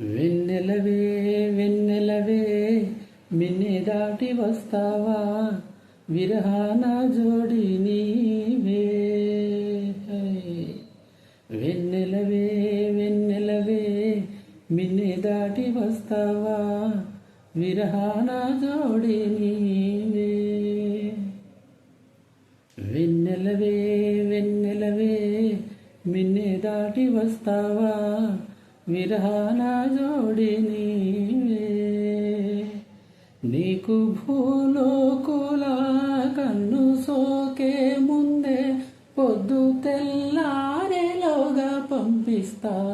వెన్నెలవే వెన్నెలవే మిన్నే దాటి వస్తావా విరహాన జోడి నీవే. వెన్నెలవే వెన్నెలవే మిన్నే దాటి వస్తావా విరహాన జోడి నీవే. వెన్నెలవే వెన్నెలవే మిన్నే దాటి వస్తావా విరహాన జోడి నీవే. నీకు భూలోకుల కన్ను సోకే ముందే పొద్దు తెల్లారేలోగా పంపిస్తా.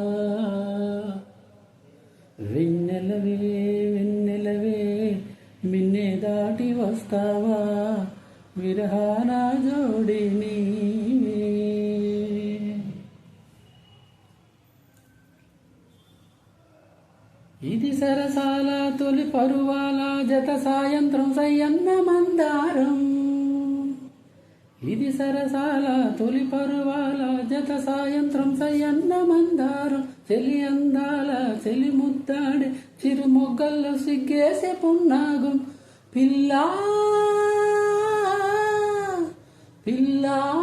వెన్నెలవే వెన్నెలవే మిన్నే దాటి వస్తావా విరహాన జోడి నీవే. ఇది సరసాల తొలి పరువాల జత సాయంత్రం సయ్యన్న మందారం. ఇది సరసాల తొలి పరువాల జత సాయంత్రం సయ్యన్న మందారం. చెలి అందాల చెలి ముద్దాడే చిరు మొగ్గల్లో సిగ్గేసే పున్నాగం. పిల్లా పిల్లా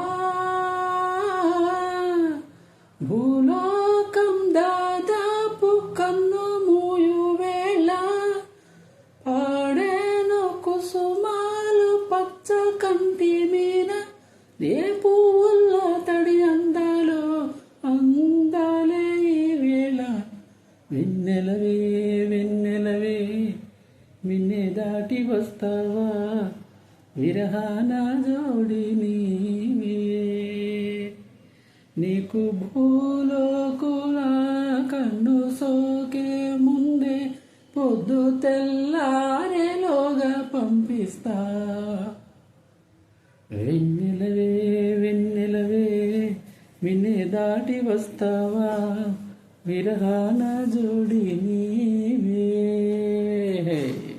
భూలోకం దాదాపు కన్ను మూయు వేళ పాడేను కుసుమాలు పచ్చ కంటి మీద. ఏ పువ్వుల్లో తడి అందాలు అందాలే ఈ వేళ. వెన్నెలవే వెన్నెలవే మిన్నే దాటి వస్తావా విరహాన జోడి నీవే. నీకు భూలోకుల కన్ను సోకే ముందే పొద్దు తెల్లారేలోగా పంపిస్తా. వెన్నెలవే వెన్నెలవే మిన్నే దాటి వస్తావా విరహాన జోడి నీవే.